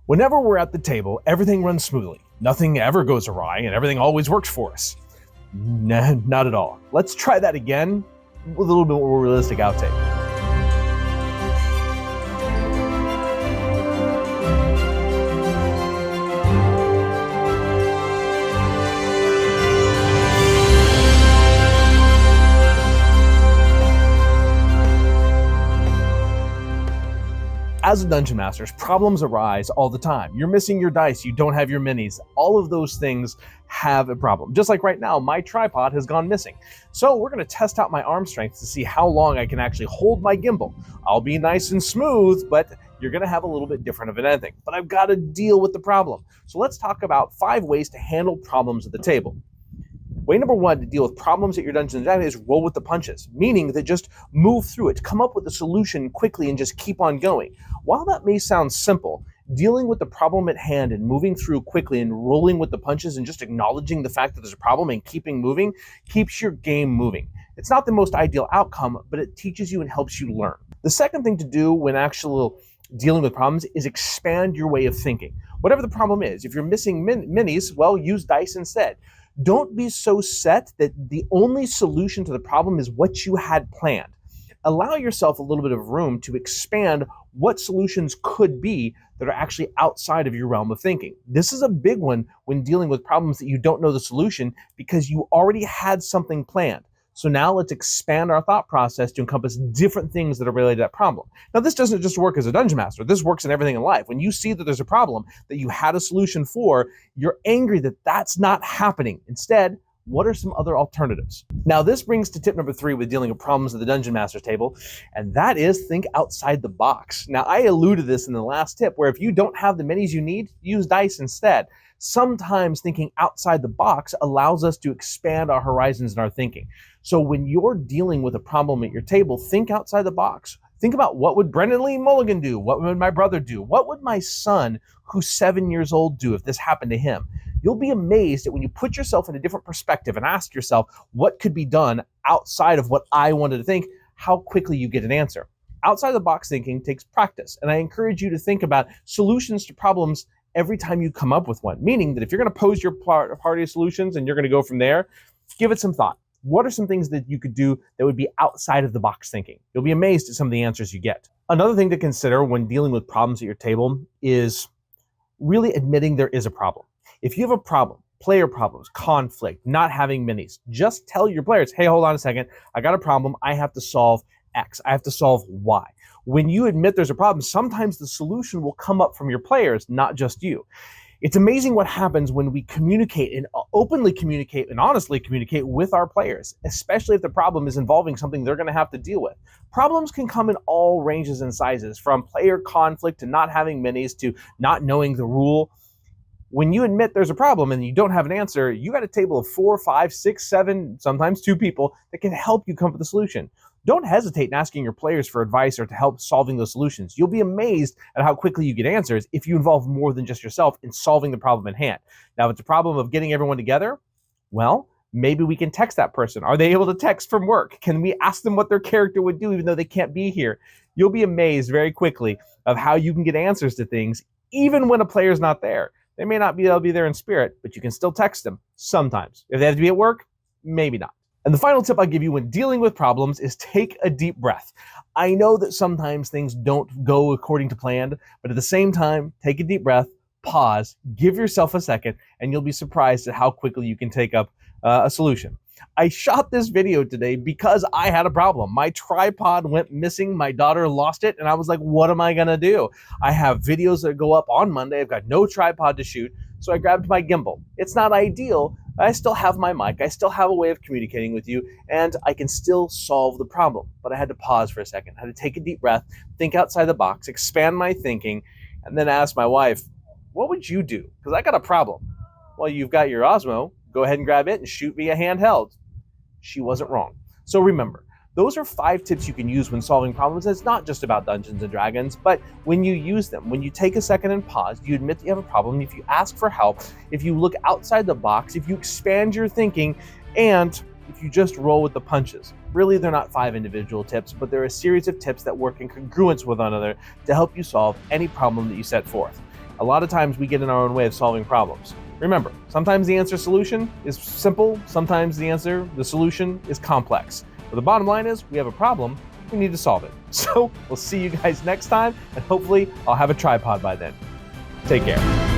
Whenever we're at the table, everything runs smoothly. Nothing ever goes awry and everything always works for us. Nah, not at all. Let's try that again with a little bit more realistic outtake. As a dungeon master, problems arise all the time. You're missing your dice, you don't have your minis. All of those things have a problem. Just like right now, my tripod has gone missing. So we're gonna test out my arm strength to see how long I can actually hold my gimbal. I'll be nice and smooth, but you're gonna have a little bit different of an ending. But I've gotta deal with the problem. So let's talk about 5 ways to handle problems at the table. Way number 1 to deal with problems at your Dungeons & Dragons is roll with the punches, meaning that just move through it, come up with a solution quickly and just keep on going. While that may sound simple, dealing with the problem at hand and moving through quickly and rolling with the punches and just acknowledging the fact that there's a problem and keeping moving keeps your game moving. It's not the most ideal outcome, but it teaches you and helps you learn. The second thing to do when actually dealing with problems is expand your way of thinking. Whatever the problem is, if you're missing minis, well, use dice instead. Don't be so set that the only solution to the problem is what you had planned. Allow yourself a little bit of room to expand what solutions could be that are actually outside of your realm of thinking. This is a big one when dealing with problems that you don't know the solution because you already had something planned. So now let's expand our thought process to encompass different things that are related to that problem. Now, this doesn't just work as a dungeon master. This works in everything in life. When you see that there's a problem that you had a solution for, you're angry that that's not happening. Instead, what are some other alternatives? Now, this brings to tip number 3 with dealing with problems at the Dungeon Master's table, and that is think outside the box. Now, I alluded to this in the last tip, where if you don't have the minis you need, use dice instead. Sometimes thinking outside the box allows us to expand our horizons in our thinking. So when you're dealing with a problem at your table, think outside the box. Think about, what would Brendan Lee Mulligan do? What would my brother do? What would my son, who's 7 years old, do if this happened to him? You'll be amazed that when you put yourself in a different perspective and ask yourself, what could be done outside of what I wanted to think, how quickly you get an answer. Outside the box thinking takes practice, and I encourage you to think about solutions to problems every time you come up with one, meaning that if you're going to pose your party of solutions and you're going to go from there, give it some thought. What are some things that you could do that would be outside of the box thinking? You'll be amazed at some of the answers you get. Another thing to consider when dealing with problems at your table is really admitting there is a problem. If you have a problem, player problems, conflict, not having minis, just tell your players, hey, hold on a second, I got a problem, I have to solve X, I have to solve Y. When you admit there's a problem, sometimes the solution will come up from your players, not just you. It's amazing what happens when we communicate and openly communicate and honestly communicate with our players, especially if the problem is involving something they're going to have to deal with. Problems can come in all ranges and sizes, from player conflict to not having minis to not knowing the rule. When you admit there's a problem and you don't have an answer, you got a table of 4, 5, 6, 7, sometimes 2 people that can help you come up with a solution. Don't hesitate in asking your players for advice or to help solving those solutions. You'll be amazed at how quickly you get answers if you involve more than just yourself in solving the problem at hand. Now, if it's a problem of getting everyone together, well, maybe we can text that person. Are they able to text from work? Can we ask them what their character would do even though they can't be here? You'll be amazed very quickly of how you can get answers to things even when a player's not there. They may not be able to be there in spirit, but you can still text them sometimes. If they have to be at work, maybe not. And the final tip I'll give you when dealing with problems is take a deep breath. I know that sometimes things don't go according to plan, but at the same time, take a deep breath, pause, give yourself a second, and you'll be surprised at how quickly you can take up a solution. I shot this video today because I had a problem. My tripod went missing, my daughter lost it, and I was like, what am I gonna do? I have videos that go up on Monday, I've got no tripod to shoot, so I grabbed my gimbal. It's not ideal, I still have my mic, I still have a way of communicating with you, and I can still solve the problem. But I had to pause for a second, I had to take a deep breath, think outside the box, expand my thinking, and then ask my wife, what would you do? Because I got a problem. Well, you've got your Osmo, go ahead and grab it and shoot via handheld. She wasn't wrong. So remember, those are 5 tips you can use when solving problems. It's not just about Dungeons & Dragons, but when you use them, when you take a second and pause, you admit that you have a problem, if you ask for help, if you look outside the box, if you expand your thinking, and if you just roll with the punches. Really, they're not 5 individual tips, but they're a series of tips that work in congruence with one another to help you solve any problem that you set forth. A lot of times we get in our own way of solving problems. Remember, sometimes the solution is simple, sometimes the solution is complex. But the bottom line is we have a problem, we need to solve it. So we'll see you guys next time, and hopefully I'll have a tripod by then. Take care.